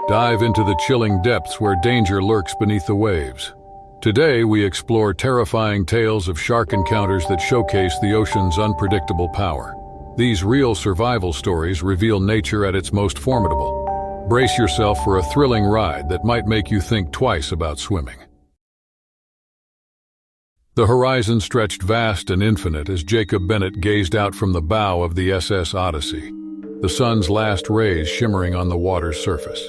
Dive into the chilling depths where danger lurks beneath the waves. Today, we explore terrifying tales of shark encounters that showcase the ocean's unpredictable power. These real survival stories reveal nature at its most formidable. Brace yourself for a thrilling ride that might make you think twice about swimming. The horizon stretched vast and infinite as Jacob Bennett gazed out from the bow of the SS Odyssey, the sun's last rays shimmering on the water's surface.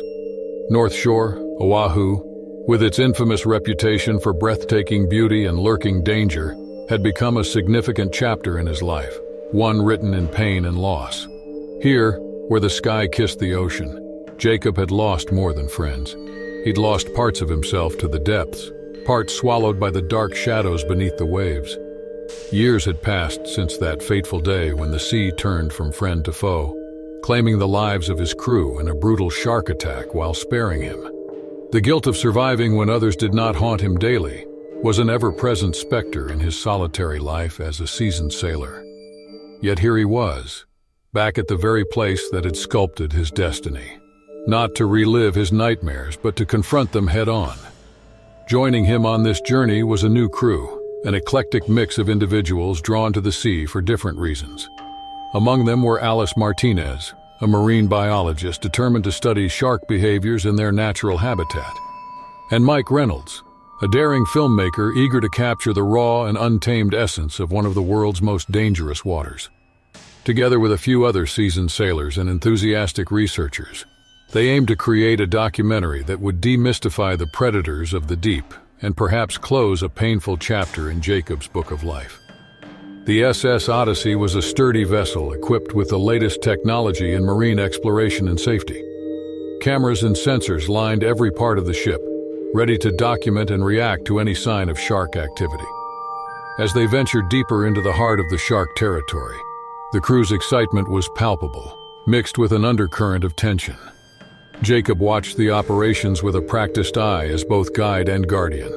North Shore, Oahu, with its infamous reputation for breathtaking beauty and lurking danger, had become a significant chapter in his life, one written in pain and loss. Here, where the sky kissed the ocean, Jacob had lost more than friends. He'd lost parts of himself to the depths, parts swallowed by the dark shadows beneath the waves. Years had passed since that fateful day when the sea turned from friend to foe, claiming the lives of his crew in a brutal shark attack while sparing him. The guilt of surviving when others did not haunt him daily was an ever-present specter in his solitary life as a seasoned sailor. Yet here he was, back at the very place that had sculpted his destiny, not to relive his nightmares but to confront them head-on. Joining him on this journey was a new crew, an eclectic mix of individuals drawn to the sea for different reasons. Among them were Alice Martinez, a marine biologist determined to study shark behaviors in their natural habitat, and Mike Reynolds, a daring filmmaker eager to capture the raw and untamed essence of one of the world's most dangerous waters. Together with a few other seasoned sailors and enthusiastic researchers, they aimed to create a documentary that would demystify the predators of the deep and perhaps close a painful chapter in Jacob's book of life. The SS Odyssey was a sturdy vessel equipped with the latest technology in marine exploration and safety. Cameras and sensors lined every part of the ship, ready to document and react to any sign of shark activity. As they ventured deeper into the heart of the shark territory, the crew's excitement was palpable, mixed with an undercurrent of tension. Jacob watched the operations with a practiced eye as both guide and guardian.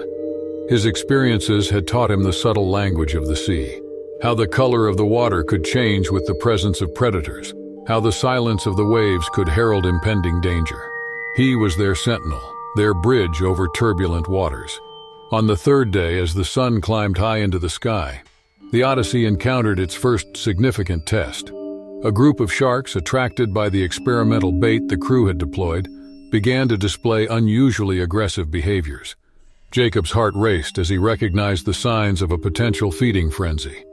His experiences had taught him the subtle language of the sea, how the color of the water could change with the presence of predators, how the silence of the waves could herald impending danger. He was their sentinel, their bridge over turbulent waters. On the third day, as the sun climbed high into the sky, the Odyssey encountered its first significant test. A group of sharks, attracted by the experimental bait the crew had deployed, began to display unusually aggressive behaviors. Jacob's heart raced as he recognized the signs of a potential feeding frenzy.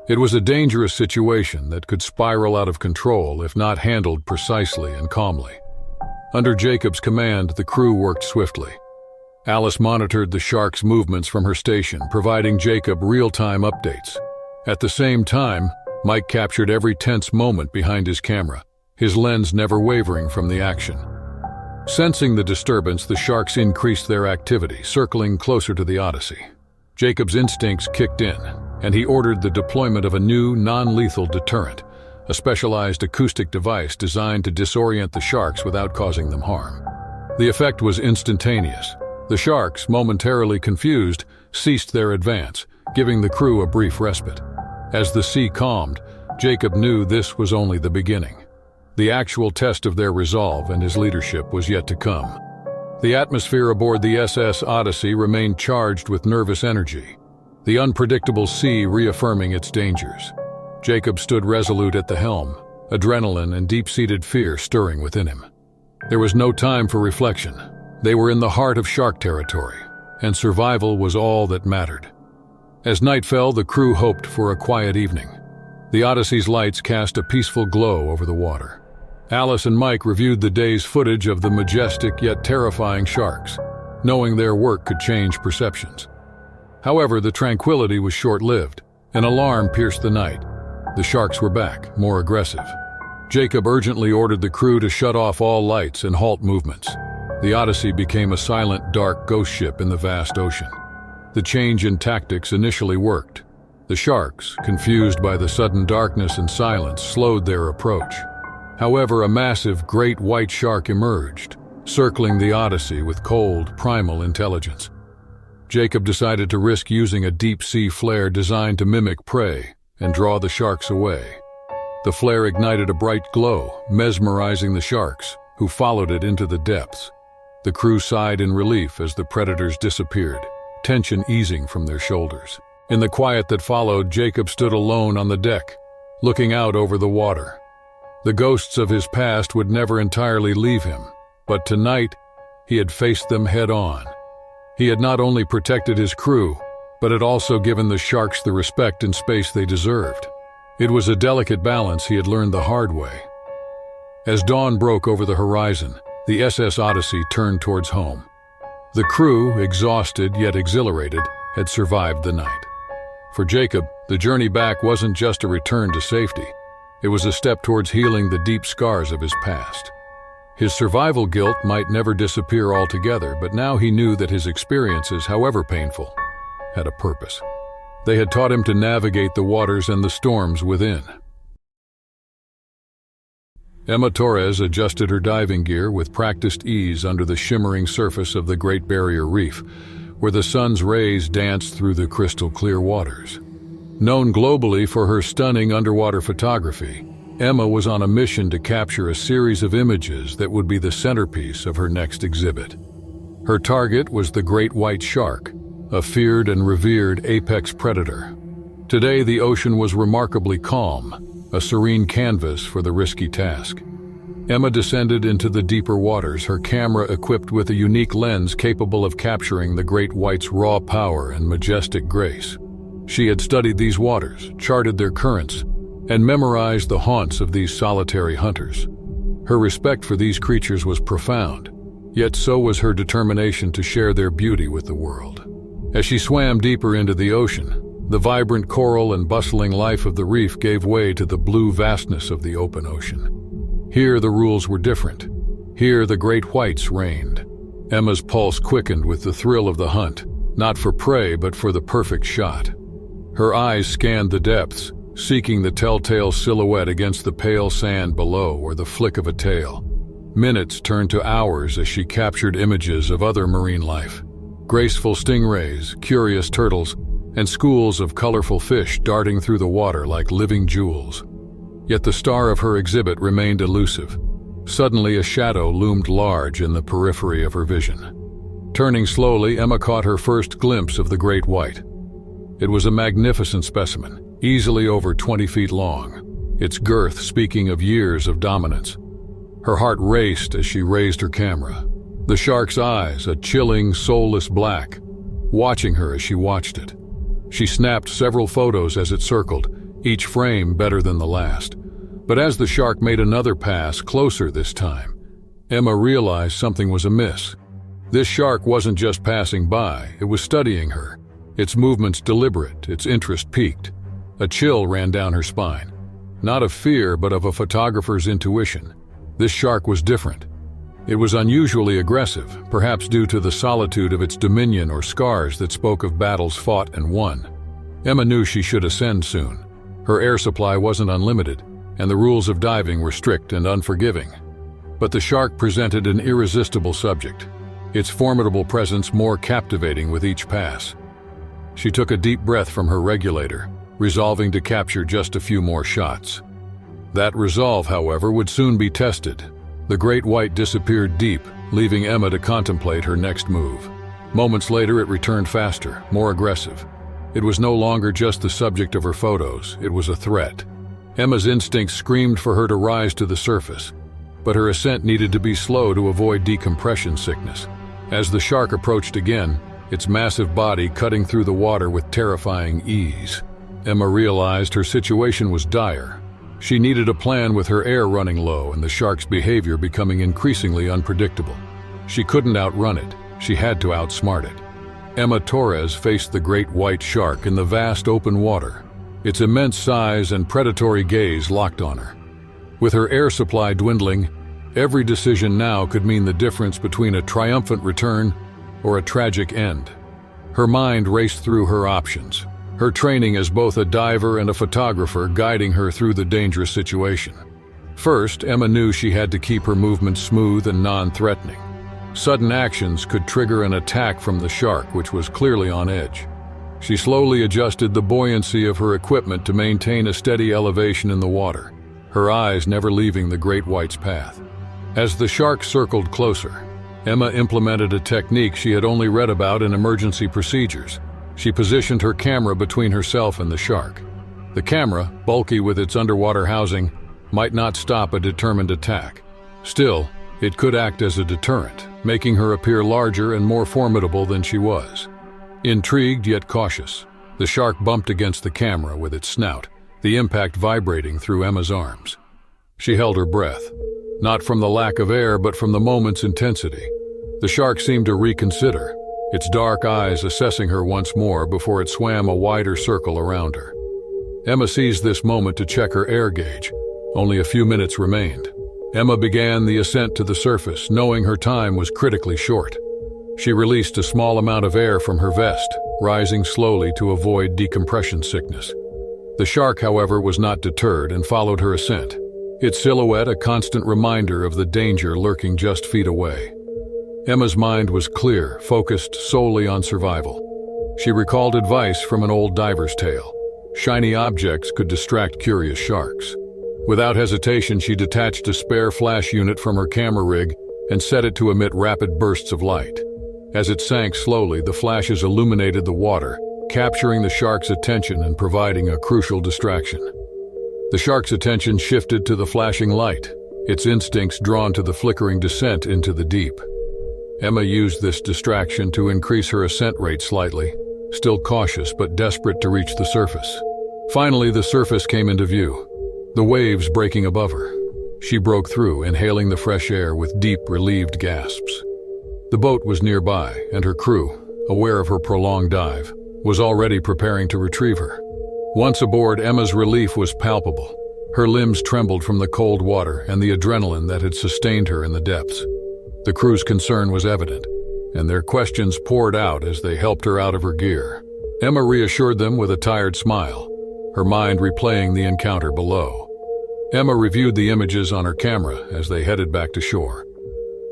It was a dangerous situation that could spiral out of control if not handled precisely and calmly. Under Jacob's command, the crew worked swiftly. Alice monitored the sharks' movements from her station, providing Jacob real-time updates. At the same time, Mike captured every tense moment behind his camera, his lens never wavering from the action. Sensing the disturbance, the sharks increased their activity, circling closer to the Odyssey. Jacob's instincts kicked in, and he ordered the deployment of a new, non-lethal deterrent, a specialized acoustic device designed to disorient the sharks without causing them harm. The effect was instantaneous. The sharks, momentarily confused, ceased their advance, giving the crew a brief respite. As the sea calmed, Jacob knew this was only the beginning. The actual test of their resolve and his leadership was yet to come. The atmosphere aboard the SS Odyssey remained charged with nervous energy, the unpredictable sea reaffirming its dangers. Jacob stood resolute at the helm, adrenaline and deep-seated fear stirring within him. There was no time for reflection. They were in the heart of shark territory, and survival was all that mattered. As night fell, the crew hoped for a quiet evening. The Odyssey's lights cast a peaceful glow over the water. Alice and Mike reviewed the day's footage of the majestic yet terrifying sharks, knowing their work could change perceptions. However, the tranquility was short-lived. An alarm pierced the night. The sharks were back, more aggressive. Jacob urgently ordered the crew to shut off all lights and halt movements. The Odyssey became a silent, dark ghost ship in the vast ocean. The change in tactics initially worked. The sharks, confused by the sudden darkness and silence, slowed their approach. However, a massive, great white shark emerged, circling the Odyssey with cold, primal intelligence. Jacob decided to risk using a deep-sea flare designed to mimic prey and draw the sharks away. The flare ignited a bright glow, mesmerizing the sharks, who followed it into the depths. The crew sighed in relief as the predators disappeared, tension easing from their shoulders. In the quiet that followed, Jacob stood alone on the deck, looking out over the water. The ghosts of his past would never entirely leave him, but tonight he had faced them head-on. He had not only protected his crew, but had also given the sharks the respect and space they deserved. It was a delicate balance he had learned the hard way. As dawn broke over the horizon, the SS Odyssey turned towards home. The crew, exhausted yet exhilarated, had survived the night. For Jacob, the journey back wasn't just a return to safety. It was a step towards healing the deep scars of his past. His survival guilt might never disappear altogether, but now he knew that his experiences, however painful, had a purpose. They had taught him to navigate the waters and the storms within. Emma Torres adjusted her diving gear with practiced ease under the shimmering surface of the Great Barrier Reef, where the sun's rays danced through the crystal-clear waters. Known globally for her stunning underwater photography, Emma was on a mission to capture a series of images that would be the centerpiece of her next exhibit. Her target was the great white shark, a feared and revered apex predator. Today, the ocean was remarkably calm, a serene canvas for the risky task. Emma descended into the deeper waters, her camera equipped with a unique lens capable of capturing the great white's raw power and majestic grace. She had studied these waters, charted their currents, and memorized the haunts of these solitary hunters. Her respect for these creatures was profound, yet so was her determination to share their beauty with the world. As she swam deeper into the ocean, the vibrant coral and bustling life of the reef gave way to the blue vastness of the open ocean. Here the rules were different. Here the great whites reigned. Emma's pulse quickened with the thrill of the hunt, not for prey but for the perfect shot. Her eyes scanned the depths, seeking the telltale silhouette against the pale sand below or the flick of a tail. Minutes turned to hours as she captured images of other marine life. Graceful stingrays, curious turtles, and schools of colorful fish darting through the water like living jewels. Yet the star of her exhibit remained elusive. Suddenly a shadow loomed large in the periphery of her vision. Turning slowly, Emma caught her first glimpse of the great white. It was a magnificent specimen, easily over 20 feet long, its girth speaking of years of dominance. Her heart raced as she raised her camera. The shark's eyes, a chilling, soulless black, watching her as she watched it. She snapped several photos as it circled, each frame better than the last. But as the shark made another pass, closer this time, Emma realized something was amiss. This shark wasn't just passing by, it was studying her, its movements deliberate, its interest piqued. A chill ran down her spine. Not of fear, but of a photographer's intuition. This shark was different. It was unusually aggressive, perhaps due to the solitude of its dominion or scars that spoke of battles fought and won. Emma knew she should ascend soon. Her air supply wasn't unlimited, and the rules of diving were strict and unforgiving. But the shark presented an irresistible subject, its formidable presence more captivating with each pass. She took a deep breath from her regulator, resolving to capture just a few more shots. That resolve, however, would soon be tested. The great white disappeared deep, leaving Emma to contemplate her next move. Moments later, it returned faster, more aggressive. It was no longer just the subject of her photos, it was a threat. Emma's instincts screamed for her to rise to the surface, but her ascent needed to be slow to avoid decompression sickness. As the shark approached again, its massive body cutting through the water with terrifying ease, Emma realized her situation was dire. She needed a plan with her air running low and the shark's behavior becoming increasingly unpredictable. She couldn't outrun it, she had to outsmart it. Emma Torres faced the great white shark in the vast open water, its immense size and predatory gaze locked on her. With her air supply dwindling, every decision now could mean the difference between a triumphant return or a tragic end. Her mind raced through her options, her training as both a diver and a photographer guiding her through the dangerous situation. First, Emma knew she had to keep her movements smooth and non-threatening. Sudden actions could trigger an attack from the shark, which was clearly on edge. She slowly adjusted the buoyancy of her equipment to maintain a steady elevation in the water, her eyes never leaving the great white's path. As the shark circled closer, Emma implemented a technique she had only read about in emergency procedures. She positioned her camera between herself and the shark. The camera, bulky with its underwater housing, might not stop a determined attack. Still, it could act as a deterrent, making her appear larger and more formidable than she was. Intrigued yet cautious, the shark bumped against the camera with its snout, the impact vibrating through Emma's arms. She held her breath, not from the lack of air but from the moment's intensity. The shark seemed to reconsider, its dark eyes assessing her once more before it swam a wider circle around her. Emma seized this moment to check her air gauge. Only a few minutes remained. Emma began the ascent to the surface, knowing her time was critically short. She released a small amount of air from her vest, rising slowly to avoid decompression sickness. The shark, however, was not deterred and followed her ascent, its silhouette a constant reminder of the danger lurking just feet away. Emma's mind was clear, focused solely on survival. She recalled advice from an old diver's tale. Shiny objects could distract curious sharks. Without hesitation, she detached a spare flash unit from her camera rig and set it to emit rapid bursts of light. As it sank slowly, the flashes illuminated the water, capturing the shark's attention and providing a crucial distraction. The shark's attention shifted to the flashing light, its instincts drawn to the flickering descent into the deep. Emma used this distraction to increase her ascent rate slightly, still cautious but desperate to reach the surface. Finally, the surface came into view, the waves breaking above her. She broke through, inhaling the fresh air with deep, relieved gasps. The boat was nearby, and her crew, aware of her prolonged dive, was already preparing to retrieve her. Once aboard, Emma's relief was palpable. Her limbs trembled from the cold water and the adrenaline that had sustained her in the depths. The crew's concern was evident, and their questions poured out as they helped her out of her gear. Emma reassured them with a tired smile, her mind replaying the encounter below. Emma reviewed the images on her camera as they headed back to shore.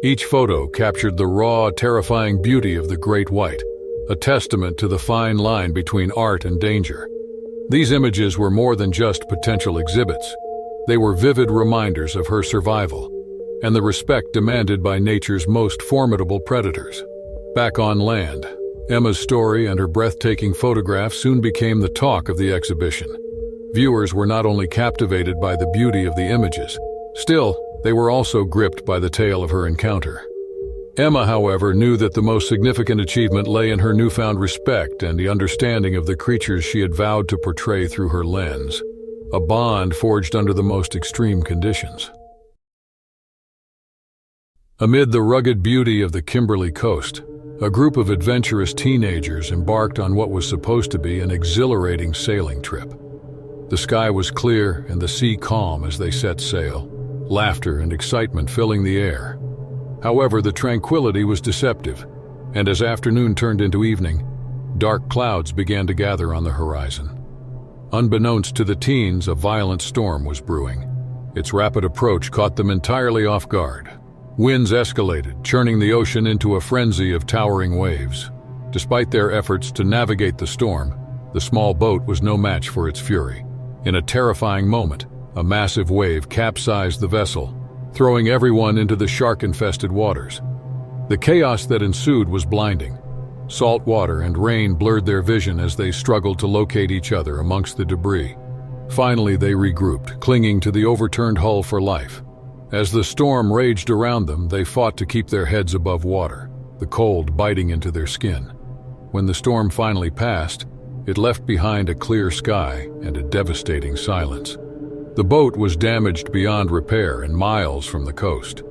Each photo captured the raw, terrifying beauty of the great white, a testament to the fine line between art and danger. These images were more than just potential exhibits. They were vivid reminders of her survival and the respect demanded by nature's most formidable predators. Back on land, Emma's story and her breathtaking photographs soon became the talk of the exhibition. Viewers were not only captivated by the beauty of the images, still, they were also gripped by the tale of her encounter. Emma, however, knew that the most significant achievement lay in her newfound respect and the understanding of the creatures she had vowed to portray through her lens, a bond forged under the most extreme conditions. Amid the rugged beauty of the Kimberley coast, a group of adventurous teenagers embarked on what was supposed to be an exhilarating sailing trip. The sky was clear and the sea calm as they set sail, laughter and excitement filling the air. However, the tranquility was deceptive, and as afternoon turned into evening, dark clouds began to gather on the horizon. Unbeknownst to the teens, a violent storm was brewing. Its rapid approach caught them entirely off guard. Winds escalated, churning the ocean into a frenzy of towering waves. Despite their efforts to navigate the storm, the small boat was no match for its fury. In a terrifying moment, a massive wave capsized the vessel, throwing everyone into the shark-infested waters. The chaos that ensued was blinding. Salt water and rain blurred their vision as they struggled to locate each other amongst the debris. Finally, they regrouped, clinging to the overturned hull for life. As the storm raged around them, they fought to keep their heads above water, the cold biting into their skin. When the storm finally passed, it left behind a clear sky and a devastating silence. The boat was damaged beyond repair and miles from the coast.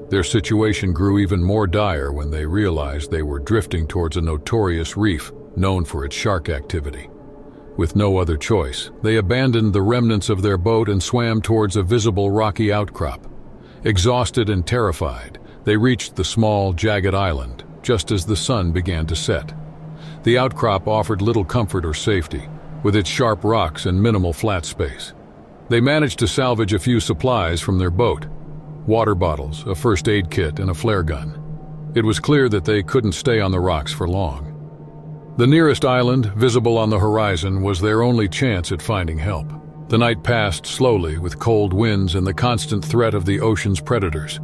Their situation grew even more dire when they realized they were drifting towards a notorious reef known for its shark activity. With no other choice, they abandoned the remnants of their boat and swam towards a visible rocky outcrop. Exhausted and terrified, they reached the small, jagged island just as the sun began to set. The outcrop offered little comfort or safety, with its sharp rocks and minimal flat space. They managed to salvage a few supplies from their boat: water bottles, a first aid kit, and a flare gun. It was clear that they couldn't stay on the rocks for long. The nearest island, visible on the horizon, was their only chance at finding help. The night passed slowly with cold winds and the constant threat of the ocean's predators.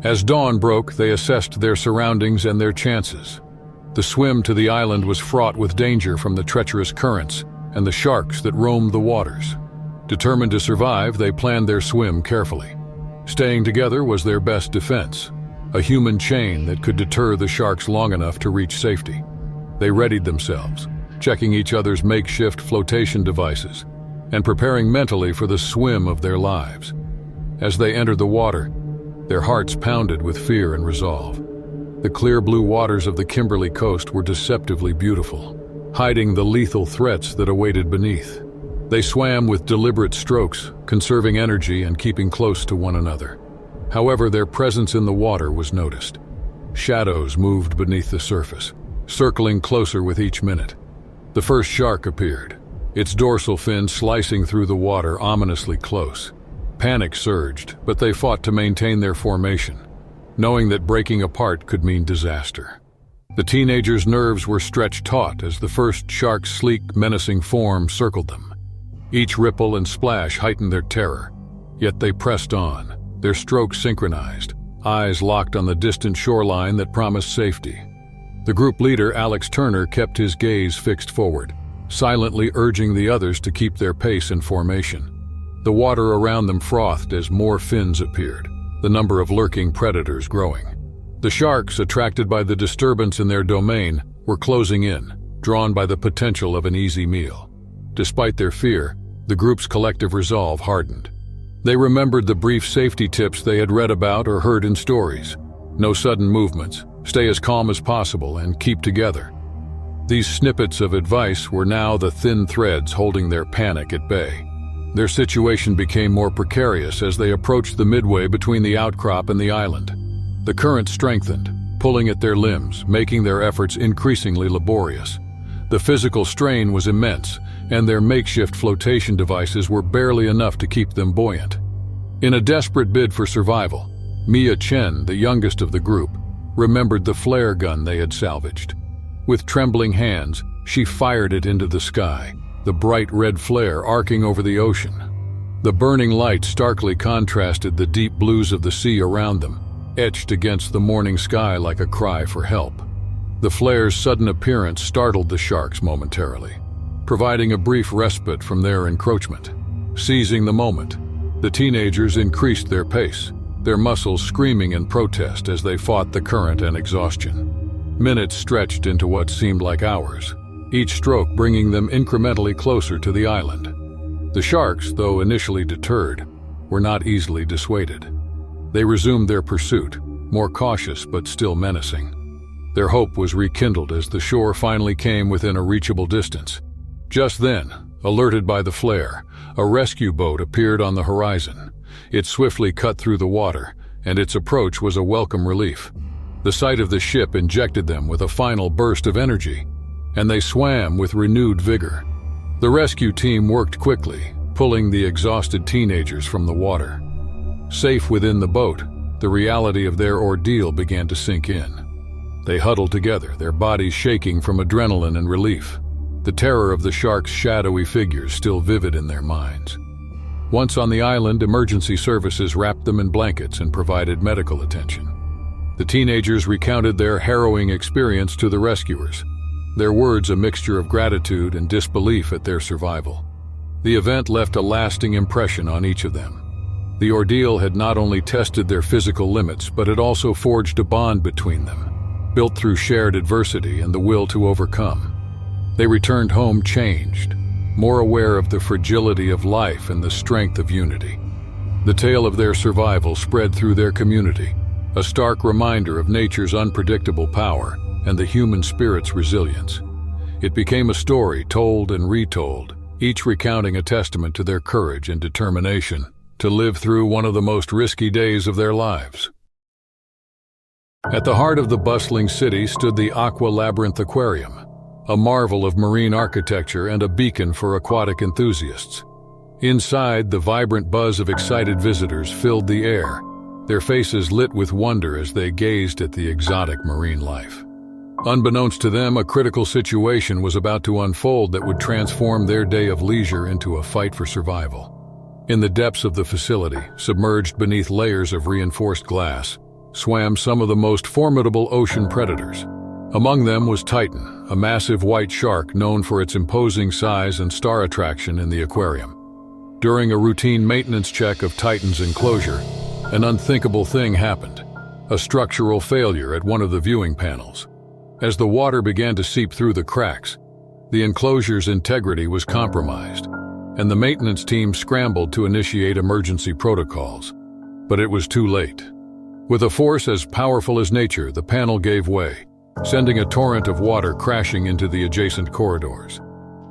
As dawn broke, they assessed their surroundings and their chances. The swim to the island was fraught with danger from the treacherous currents and the sharks that roamed the waters. Determined to survive, they planned their swim carefully. Staying together was their best defense, a human chain that could deter the sharks long enough to reach safety. They readied themselves, checking each other's makeshift flotation devices and preparing mentally for the swim of their lives. As they entered the water, their hearts pounded with fear and resolve. The clear blue waters of the Kimberley coast were deceptively beautiful, hiding the lethal threats that awaited beneath. They swam with deliberate strokes, conserving energy and keeping close to one another. However, their presence in the water was noticed. Shadows moved beneath the surface, circling closer with each minute. The first shark appeared, its dorsal fin slicing through the water ominously close. Panic surged, but they fought to maintain their formation, knowing that breaking apart could mean disaster. The teenagers' nerves were stretched taut as the first shark's sleek, menacing form circled them. Each ripple and splash heightened their terror, yet they pressed on, their strokes synchronized, eyes locked on the distant shoreline that promised safety. The group leader, Alex Turner, kept his gaze fixed forward, silently urging the others to keep their pace and formation. The water around them frothed as more fins appeared, the number of lurking predators growing. The sharks, attracted by the disturbance in their domain, were closing in, drawn by the potential of an easy meal. Despite their fear, the group's collective resolve hardened. They remembered the brief safety tips they had read about or heard in stories. No sudden movements, stay as calm as possible, and keep together. These snippets of advice were now the thin threads holding their panic at bay. Their situation became more precarious as they approached the midway between the outcrop and the island. The current strengthened, pulling at their limbs, making their efforts increasingly laborious. The physical strain was immense, and their makeshift flotation devices were barely enough to keep them buoyant. In a desperate bid for survival, Mia Chen, the youngest of the group, remembered the flare gun they had salvaged. With trembling hands, she fired it into the sky, the bright red flare arcing over the ocean. The burning light starkly contrasted the deep blues of the sea around them, etched against the morning sky like a cry for help. The flare's sudden appearance startled the sharks momentarily, providing a brief respite from their encroachment. Seizing the moment, the teenagers increased their pace, their muscles screaming in protest as they fought the current and exhaustion. Minutes stretched into what seemed like hours, each stroke bringing them incrementally closer to the island. The sharks, though initially deterred, were not easily dissuaded. They resumed their pursuit, more cautious but still menacing. Their hope was rekindled as the shore finally came within a reachable distance. Just then, alerted by the flare, a rescue boat appeared on the horizon. It swiftly cut through the water, and its approach was a welcome relief. The sight of the ship injected them with a final burst of energy, and they swam with renewed vigor. The rescue team worked quickly, pulling the exhausted teenagers from the water. Safe within the boat, the reality of their ordeal began to sink in. They huddled together, their bodies shaking from adrenaline and relief, the terror of the sharks' shadowy figures still vivid in their minds. Once on the island, emergency services wrapped them in blankets and provided medical attention. The teenagers recounted their harrowing experience to the rescuers, their words a mixture of gratitude and disbelief at their survival. The event left a lasting impression on each of them. The ordeal had not only tested their physical limits, but it also forged a bond between them, built through shared adversity and the will to overcome. They returned home changed, more aware of the fragility of life and the strength of unity. The tale of their survival spread through their community, a stark reminder of nature's unpredictable power and the human spirit's resilience. It became a story told and retold, each recounting a testament to their courage and determination to live through one of the most risky days of their lives. At the heart of the bustling city stood the Aqua Labyrinth Aquarium, a marvel of marine architecture and a beacon for aquatic enthusiasts. Inside, the vibrant buzz of excited visitors filled the air, their faces lit with wonder as they gazed at the exotic marine life. Unbeknownst to them, a critical situation was about to unfold that would transform their day of leisure into a fight for survival. In the depths of the facility, submerged beneath layers of reinforced glass, swam some of the most formidable ocean predators. Among them was Titan, a massive white shark known for its imposing size and star attraction in the aquarium. During a routine maintenance check of Titan's enclosure, an unthinkable thing happened: a structural failure at one of the viewing panels. As the water began to seep through the cracks, the enclosure's integrity was compromised, and the maintenance team scrambled to initiate emergency protocols. But it was too late. With a force as powerful as nature, the panel gave way, sending a torrent of water crashing into the adjacent corridors.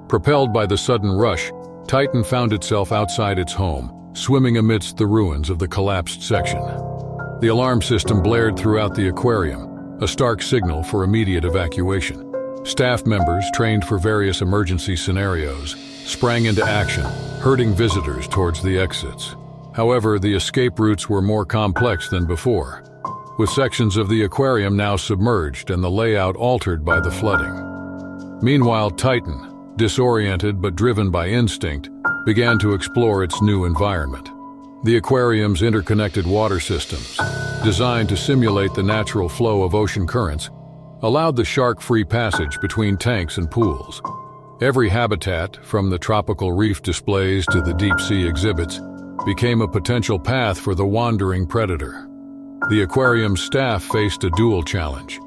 Propelled by the sudden rush, Titan found itself outside its home, swimming amidst the ruins of the collapsed section. The alarm system blared throughout the aquarium, a stark signal for immediate evacuation. Staff members, trained for various emergency scenarios, sprang into action, herding visitors towards the exits. However, the escape routes were more complex than before, with sections of the aquarium now submerged and the layout altered by the flooding. Meanwhile, Titan, disoriented but driven by instinct, began to explore its new environment. The aquarium's interconnected water systems, designed to simulate the natural flow of ocean currents, allowed the shark free passage between tanks and pools. Every habitat, from the tropical reef displays to the deep-sea exhibits, became a potential path for the wandering predator. The aquarium's staff faced a dual challenge.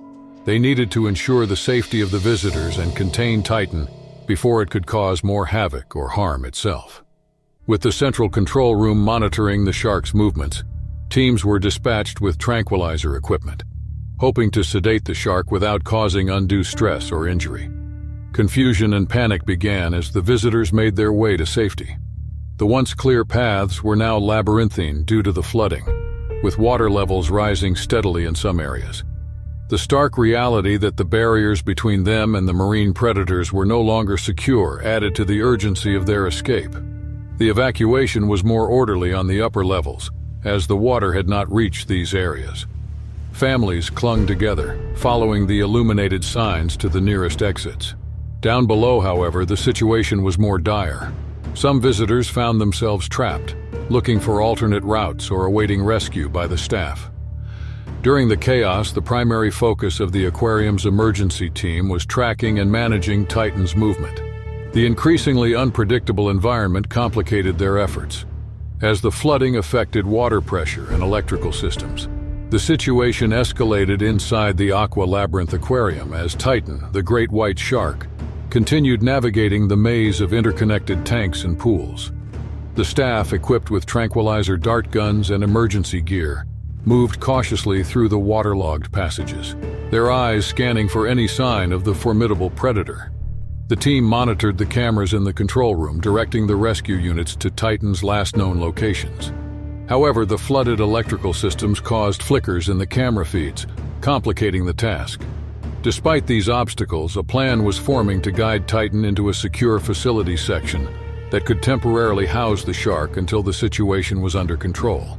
They needed to ensure the safety of the visitors and contain Titan before it could cause more havoc or harm itself. With the central control room monitoring the shark's movements, teams were dispatched with tranquilizer equipment, hoping to sedate the shark without causing undue stress or injury. Confusion and panic began as the visitors made their way to safety. The once clear paths were now labyrinthine due to the flooding, with water levels rising steadily in some areas. The stark reality that the barriers between them and the marine predators were no longer secure added to the urgency of their escape. The evacuation was more orderly on the upper levels, as the water had not reached these areas. Families clung together, following the illuminated signs to the nearest exits. Down below, however, the situation was more dire. Some visitors found themselves trapped, looking for alternate routes or awaiting rescue by the staff. During the chaos, the primary focus of the aquarium's emergency team was tracking and managing Titan's movement. The increasingly unpredictable environment complicated their efforts. As the flooding affected water pressure and electrical systems, the situation escalated inside the Aqua Labyrinth Aquarium as Titan, the great white shark, continued navigating the maze of interconnected tanks and pools. The staff, equipped with tranquilizer dart guns and emergency gear, moved cautiously through the waterlogged passages, their eyes scanning for any sign of the formidable predator. The team monitored the cameras in the control room, directing the rescue units to Titan's last known locations. However, the flooded electrical systems caused flickers in the camera feeds, complicating the task. Despite these obstacles, a plan was forming to guide Titan into a secure facility section that could temporarily house the shark until the situation was under control.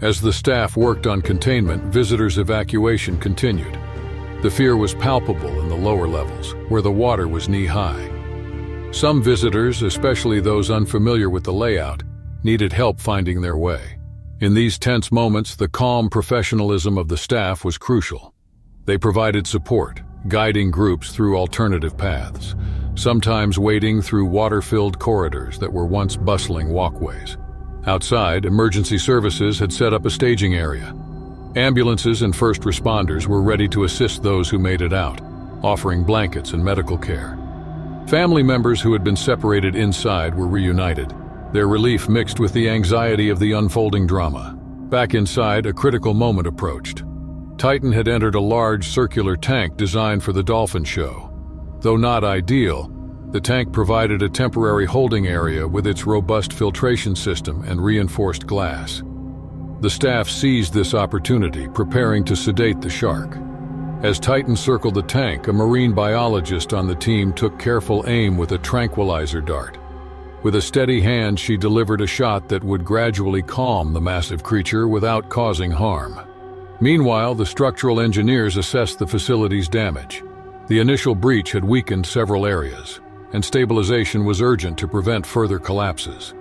As the staff worked on containment, visitors' evacuation continued. The fear was palpable in the lower levels, where the water was knee-high. Some visitors, especially those unfamiliar with the layout, needed help finding their way. In these tense moments, the calm professionalism of the staff was crucial. They provided support, guiding groups through alternative paths, sometimes wading through water-filled corridors that were once bustling walkways. Outside, emergency services had set up a staging area. Ambulances and first responders were ready to assist those who made it out, offering blankets and medical care. Family members who had been separated inside were reunited, their relief mixed with the anxiety of the unfolding drama. Back inside, a critical moment approached. Titan had entered a large circular tank designed for the dolphin show. Though not ideal, the tank provided a temporary holding area with its robust filtration system and reinforced glass. The staff seized this opportunity, preparing to sedate the shark. As Titan circled the tank, a marine biologist on the team took careful aim with a tranquilizer dart. With a steady hand, she delivered a shot that would gradually calm the massive creature without causing harm. Meanwhile, the structural engineers assessed the facility's damage. The initial breach had weakened several areas, and stabilization was urgent to prevent further collapses.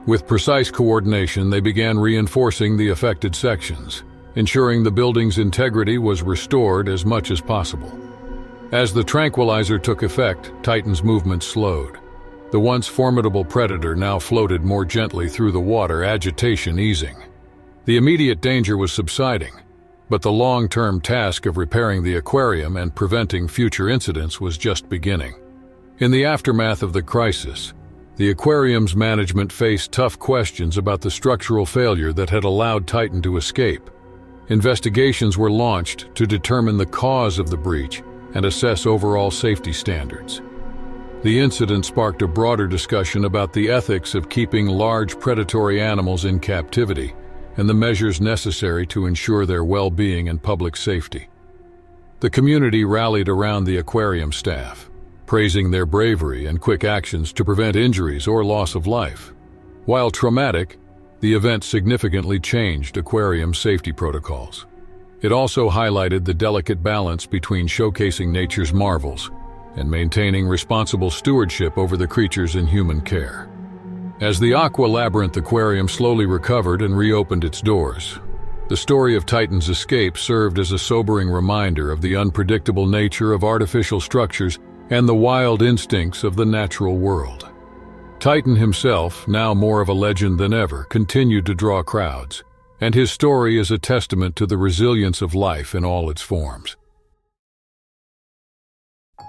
With precise coordination, they began reinforcing the affected sections, ensuring the building's integrity was restored as much as possible. As the tranquilizer took effect, Titan's movement slowed. The once formidable predator now floated more gently through the water, agitation easing. The immediate danger was subsiding, but the long-term task of repairing the aquarium and preventing future incidents was just beginning. In the aftermath of the crisis, the aquarium's management faced tough questions about the structural failure that had allowed Titan to escape. Investigations were launched to determine the cause of the breach and assess overall safety standards. The incident sparked a broader discussion about the ethics of keeping large predatory animals in captivity and the measures necessary to ensure their well-being and public safety. The community rallied around the aquarium staff, praising their bravery and quick actions to prevent injuries or loss of life. While traumatic, the event significantly changed aquarium safety protocols. It also highlighted the delicate balance between showcasing nature's marvels and maintaining responsible stewardship over the creatures in human care. As the Aqua Labyrinth Aquarium slowly recovered and reopened its doors, the story of Titan's escape served as a sobering reminder of the unpredictable nature of artificial structures and the wild instincts of the natural world. Titan himself, now more of a legend than ever, continued to draw crowds, and his story is a testament to the resilience of life in all its forms.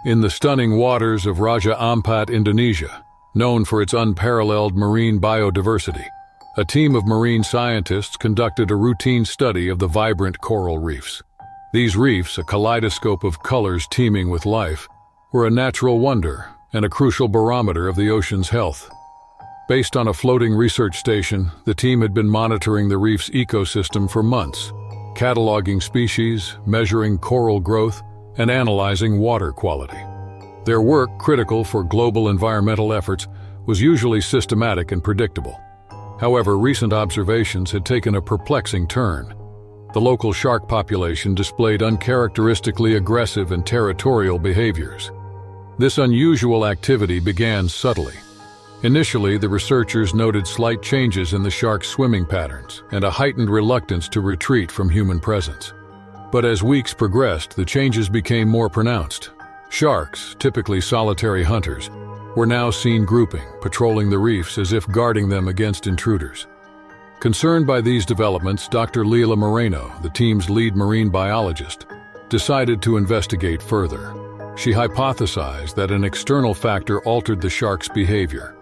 In the stunning waters of Raja Ampat, Indonesia, known for its unparalleled marine biodiversity, a team of marine scientists conducted a routine study of the vibrant coral reefs. These reefs, a kaleidoscope of colors teeming with life, were a natural wonder and a crucial barometer of the ocean's health. Based on a floating research station, the team had been monitoring the reef's ecosystem for months, cataloging species, measuring coral growth, and analyzing water quality. Their work, critical for global environmental efforts, was usually systematic and predictable. However, recent observations had taken a perplexing turn. The local shark population displayed uncharacteristically aggressive and territorial behaviors. This unusual activity began subtly. Initially, the researchers noted slight changes in the shark's swimming patterns and a heightened reluctance to retreat from human presence. But as weeks progressed, the changes became more pronounced. Sharks, typically solitary hunters, were now seen grouping, patrolling the reefs as if guarding them against intruders. Concerned by these developments, Dr. Leila Moreno, the team's lead marine biologist, decided to investigate further. She hypothesized that an external factor altered the shark's behavior,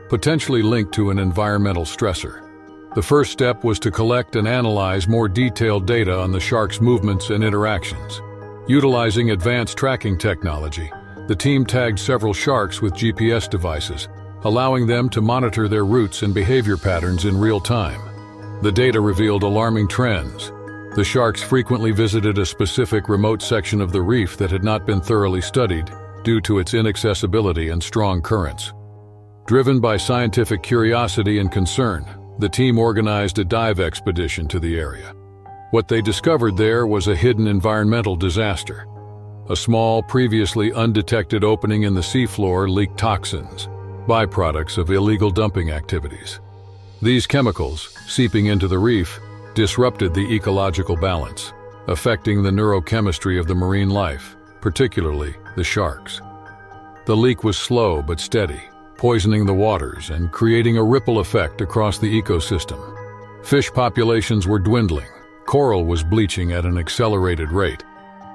potentially linked to an environmental stressor. The first step was to collect and analyze more detailed data on the shark's movements and interactions. Utilizing advanced tracking technology, the team tagged several sharks with GPS devices, allowing them to monitor their routes and behavior patterns in real time. The data revealed alarming trends. The sharks frequently visited a specific remote section of the reef that had not been thoroughly studied due to its inaccessibility and strong currents. Driven by scientific curiosity and concern, the team organized a dive expedition to the area. What they discovered there was a hidden environmental disaster. A small, previously undetected opening in the seafloor leaked toxins, byproducts of illegal dumping activities. These chemicals, seeping into the reef, disrupted the ecological balance, affecting the neurochemistry of the marine life, particularly the sharks. The leak was slow but steady, poisoning the waters and creating a ripple effect across the ecosystem. Fish populations were dwindling, coral was bleaching at an accelerated rate,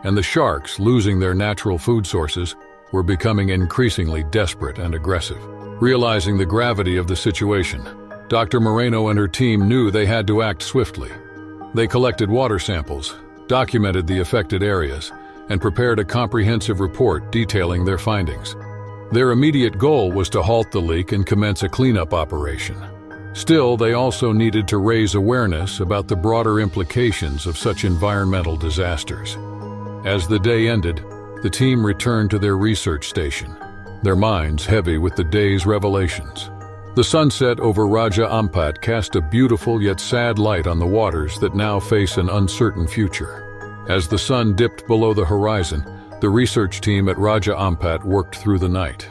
and the sharks, losing their natural food sources, were becoming increasingly desperate and aggressive. Realizing the gravity of the situation, Dr. Moreno and her team knew they had to act swiftly. They collected water samples, documented the affected areas, and prepared a comprehensive report detailing their findings. Their immediate goal was to halt the leak and commence a cleanup operation. Still, they also needed to raise awareness about the broader implications of such environmental disasters. As the day ended, the team returned to their research station, their minds heavy with the day's revelations. The sunset over Raja Ampat cast a beautiful yet sad light on the waters that now face an uncertain future. As the sun dipped below the horizon, the research team at Raja Ampat worked through the night,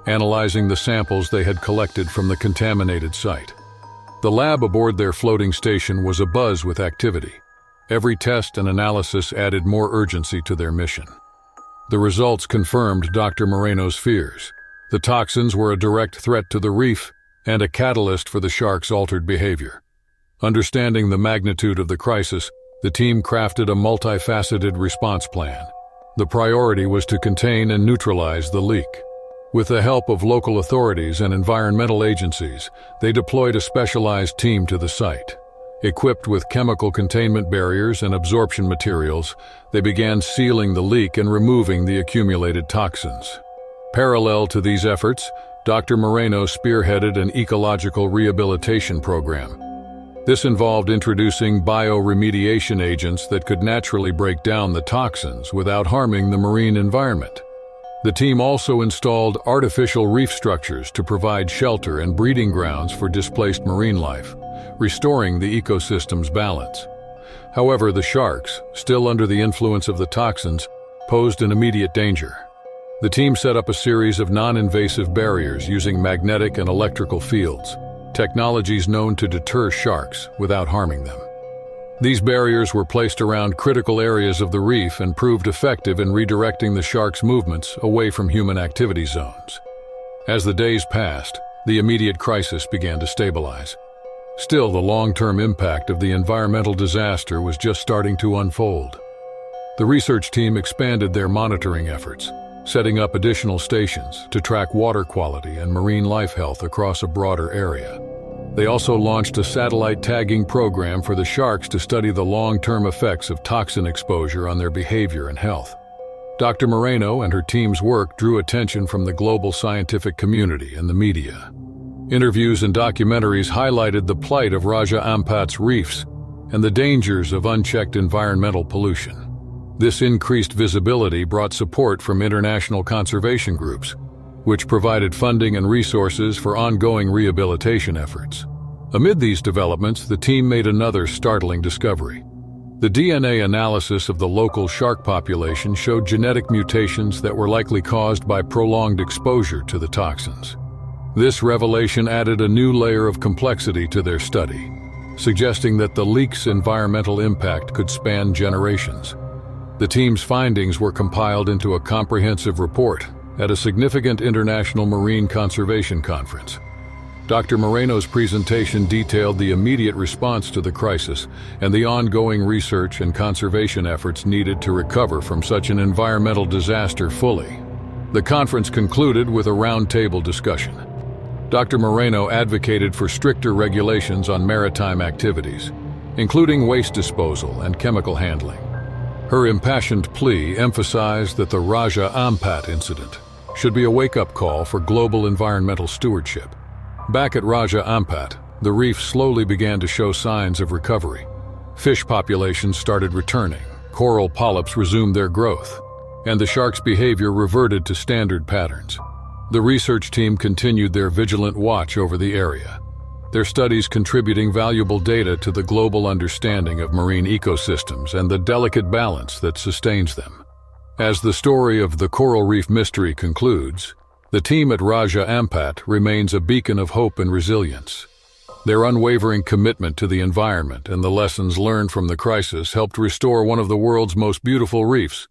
analyzing the samples they had collected from the contaminated site. The lab aboard their floating station was abuzz with activity. Every test and analysis added more urgency to their mission. The results confirmed Dr. Moreno's fears. The toxins were a direct threat to the reef and a catalyst for the sharks' altered behavior. Understanding the magnitude of the crisis, the team crafted a multifaceted response plan. The priority was to contain and neutralize the leak. With the help of local authorities and environmental agencies, they deployed a specialized team to the site. Equipped with chemical containment barriers and absorption materials, they began sealing the leak and removing the accumulated toxins. Parallel to these efforts, Dr. Moreno spearheaded an ecological rehabilitation program. This involved introducing bioremediation agents that could naturally break down the toxins without harming the marine environment. The team also installed artificial reef structures to provide shelter and breeding grounds for displaced marine life, restoring the ecosystem's balance. However, the sharks, still under the influence of the toxins, posed an immediate danger. The team set up a series of non-invasive barriers using magnetic and electrical fields, technologies known to deter sharks without harming them. These barriers were placed around critical areas of the reef and proved effective in redirecting the sharks' movements away from human activity zones. As the days passed, the immediate crisis began to stabilize. Still, the long-term impact of the environmental disaster was just starting to unfold. The research team expanded their monitoring efforts, setting up additional stations to track water quality and marine life health across a broader area. They also launched a satellite tagging program for the sharks to study the long-term effects of toxin exposure on their behavior and health. Dr. Moreno and her team's work drew attention from the global scientific community and the media. Interviews and documentaries highlighted the plight of Raja Ampat's reefs and the dangers of unchecked environmental pollution. This increased visibility brought support from international conservation groups, which provided funding and resources for ongoing rehabilitation efforts. Amid these developments, the team made another startling discovery. The DNA analysis of the local shark population showed genetic mutations that were likely caused by prolonged exposure to the toxins. This revelation added a new layer of complexity to their study, suggesting that the leak's environmental impact could span generations. The team's findings were compiled into a comprehensive report at a significant international marine conservation conference. Dr. Moreno's presentation detailed the immediate response to the crisis and the ongoing research and conservation efforts needed to recover from such an environmental disaster fully. The conference concluded with a roundtable discussion. Dr. Moreno advocated for stricter regulations on maritime activities, including waste disposal and chemical handling. Her impassioned plea emphasized that the Raja Ampat incident should be a wake-up call for global environmental stewardship. Back at Raja Ampat, the reef slowly began to show signs of recovery. Fish populations started returning, coral polyps resumed their growth, and the sharks' behavior reverted to standard patterns. The research team continued their vigilant watch over the area, their studies contributing valuable data to the global understanding of marine ecosystems and the delicate balance that sustains them. As the story of the coral reef mystery concludes, the team at Raja Ampat remains a beacon of hope and resilience. Their unwavering commitment to the environment and the lessons learned from the crisis helped restore one of the world's most beautiful reefs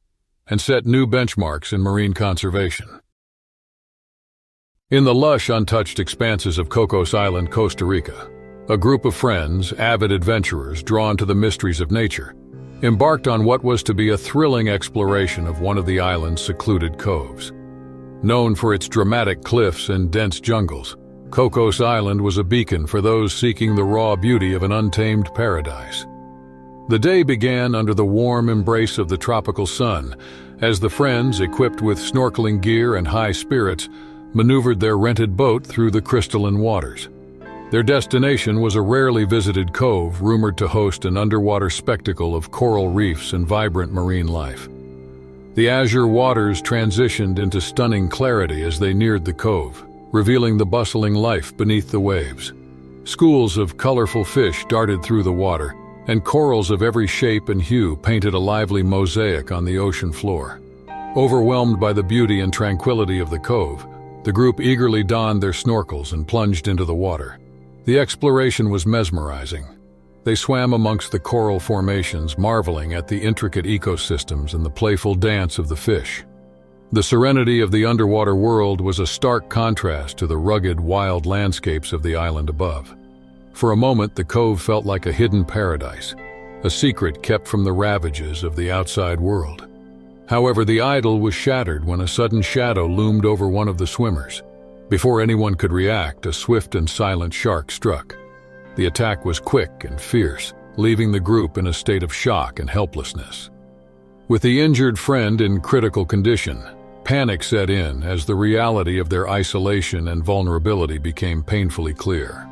and set new benchmarks in marine conservation. In the lush, untouched expanses of Cocos Island, Costa Rica, a group of friends, avid adventurers drawn to the mysteries of nature, embarked on what was to be a thrilling exploration of one of the island's secluded coves. Known for its dramatic cliffs and dense jungles, Cocos Island was a beacon for those seeking the raw beauty of an untamed paradise. The day began under the warm embrace of the tropical sun, as the friends, equipped with snorkeling gear and high spirits, maneuvered their rented boat through the crystalline waters. Their destination was a rarely visited cove rumored to host an underwater spectacle of coral reefs and vibrant marine life. The azure waters transitioned into stunning clarity as they neared the cove, revealing the bustling life beneath the waves. Schools of colorful fish darted through the water, and corals of every shape and hue painted a lively mosaic on the ocean floor. Overwhelmed by the beauty and tranquility of the cove, the group eagerly donned their snorkels and plunged into the water. The exploration was mesmerizing. They swam amongst the coral formations, marveling at the intricate ecosystems and the playful dance of the fish. The serenity of the underwater world was a stark contrast to the rugged, wild landscapes of the island above. For a moment, the cove felt like a hidden paradise, a secret kept from the ravages of the outside world. However, the idyll was shattered when a sudden shadow loomed over one of the swimmers. Before anyone could react, a swift and silent shark struck. The attack was quick and fierce, leaving the group in a state of shock and helplessness. With the injured friend in critical condition, panic set in as the reality of their isolation and vulnerability became painfully clear.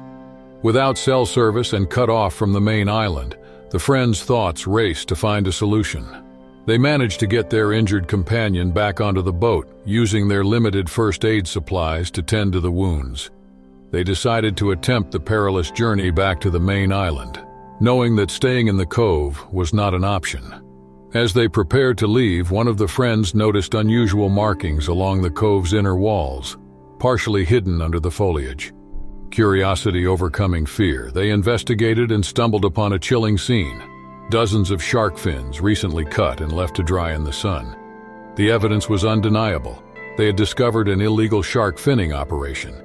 Without cell service and cut off from the main island, the friends' thoughts raced to find a solution. They managed to get their injured companion back onto the boat, using their limited first aid supplies to tend to the wounds. They decided to attempt the perilous journey back to the main island, knowing that staying in the cove was not an option. As they prepared to leave, one of the friends noticed unusual markings along the cove's inner walls, partially hidden under the foliage. Curiosity overcoming fear, they investigated and stumbled upon a chilling scene. Dozens of shark fins recently cut and left to dry in the sun. The evidence was undeniable. They had discovered an illegal shark finning operation.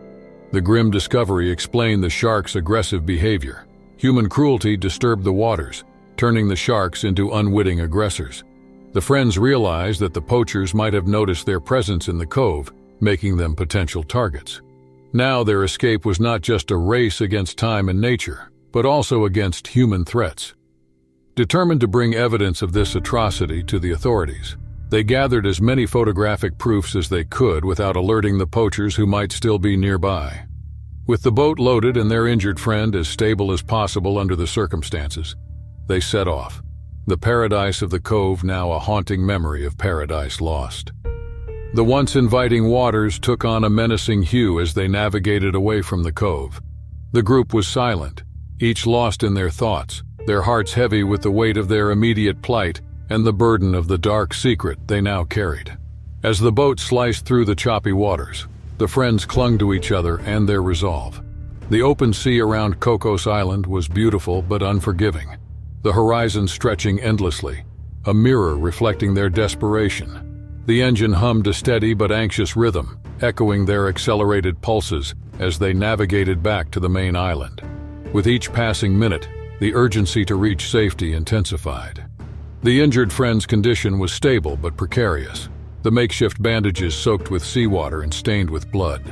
The grim discovery explained the sharks' aggressive behavior. Human cruelty disturbed the waters, turning the sharks into unwitting aggressors. The friends realized that the poachers might have noticed their presence in the cove, making them potential targets. Now their escape was not just a race against time and nature, but also against human threats. Determined to bring evidence of this atrocity to the authorities, they gathered as many photographic proofs as they could without alerting the poachers who might still be nearby. With the boat loaded and their injured friend as stable as possible under the circumstances, they set off. The paradise of the cove now a haunting memory of paradise lost. The once inviting waters took on a menacing hue as they navigated away from the cove. The group was silent, each lost in their thoughts, their hearts heavy with the weight of their immediate plight and the burden of the dark secret they now carried. As the boat sliced through the choppy waters, the friends clung to each other and their resolve. The open sea around Cocos Island was beautiful but unforgiving, the horizon stretching endlessly, a mirror reflecting their desperation. The engine hummed a steady but anxious rhythm, echoing their accelerated pulses as they navigated back to the main island. With each passing minute, the urgency to reach safety intensified. The injured friend's condition was stable but precarious, the makeshift bandages soaked with seawater and stained with blood.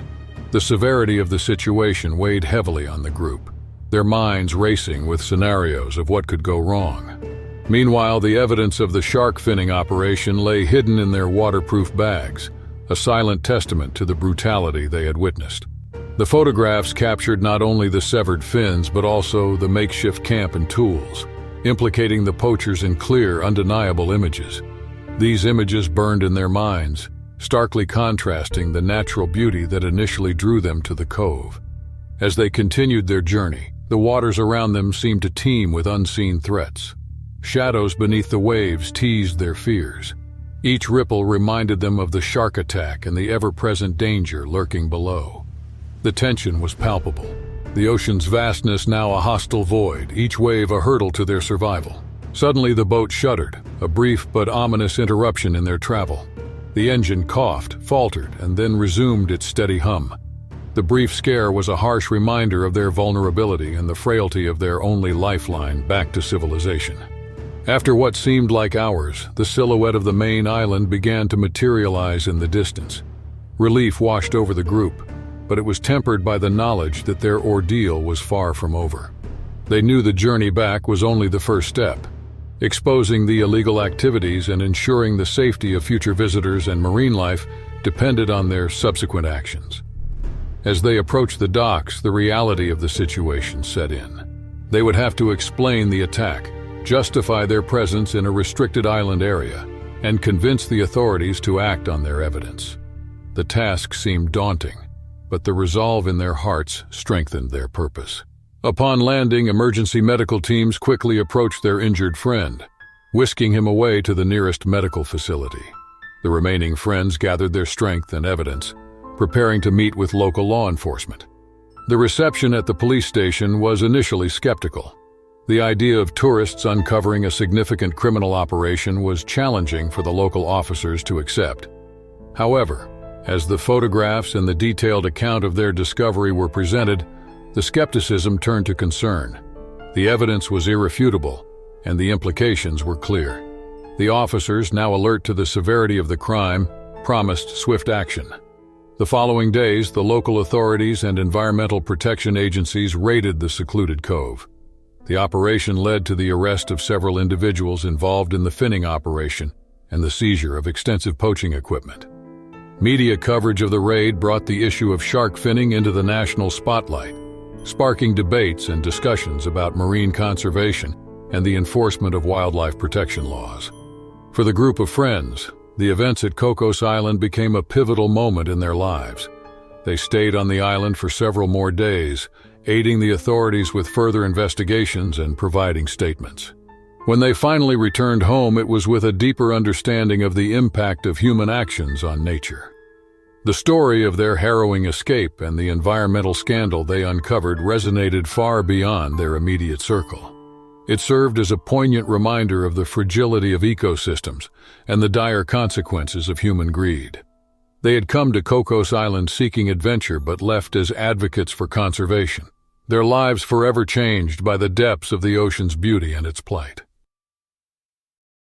The severity of the situation weighed heavily on the group, their minds racing with scenarios of what could go wrong. Meanwhile, the evidence of the shark finning operation lay hidden in their waterproof bags, a silent testament to the brutality they had witnessed. The photographs captured not only the severed fins but also the makeshift camp and tools, implicating the poachers in clear, undeniable images. These images burned in their minds, starkly contrasting the natural beauty that initially drew them to the cove. As they continued their journey, the waters around them seemed to teem with unseen threats. Shadows beneath the waves teased their fears. Each ripple reminded them of the shark attack and the ever-present danger lurking below. The tension was palpable. The ocean's vastness now a hostile void, each wave a hurdle to their survival. Suddenly the boat shuddered, a brief but ominous interruption in their travel. The engine coughed, faltered, and then resumed its steady hum. The brief scare was a harsh reminder of their vulnerability and the frailty of their only lifeline back to civilization. After what seemed like hours, the silhouette of the main island began to materialize in the distance. Relief washed over the group, but it was tempered by the knowledge that their ordeal was far from over. They knew the journey back was only the first step. Exposing the illegal activities and ensuring the safety of future visitors and marine life depended on their subsequent actions. As they approached the docks, the reality of the situation set in. They would have to explain the attack, justify their presence in a restricted island area, and convince the authorities to act on their evidence. The task seemed daunting, but the resolve in their hearts strengthened their purpose. Upon landing, emergency medical teams quickly approached their injured friend, whisking him away to the nearest medical facility. The remaining friends gathered their strength and evidence, preparing to meet with local law enforcement. The reception at the police station was initially skeptical. The idea of tourists uncovering a significant criminal operation was challenging for the local officers to accept. However, as the photographs and the detailed account of their discovery were presented, the skepticism turned to concern. The evidence was irrefutable, and the implications were clear. The officers, now alert to the severity of the crime, promised swift action. The following days, the local authorities and environmental protection agencies raided the secluded cove. The operation led to the arrest of several individuals involved in the finning operation and the seizure of extensive poaching equipment. Media coverage of the raid brought the issue of shark finning into the national spotlight, sparking debates and discussions about marine conservation and the enforcement of wildlife protection laws. For the group of friends, the events at Cocos Island became a pivotal moment in their lives. They stayed on the island for several more days, aiding the authorities with further investigations and providing statements. When they finally returned home, it was with a deeper understanding of the impact of human actions on nature. The story of their harrowing escape and the environmental scandal they uncovered resonated far beyond their immediate circle. It served as a poignant reminder of the fragility of ecosystems and the dire consequences of human greed. They had come to Cocos Island seeking adventure but left as advocates for conservation, their lives forever changed by the depths of the ocean's beauty and its plight.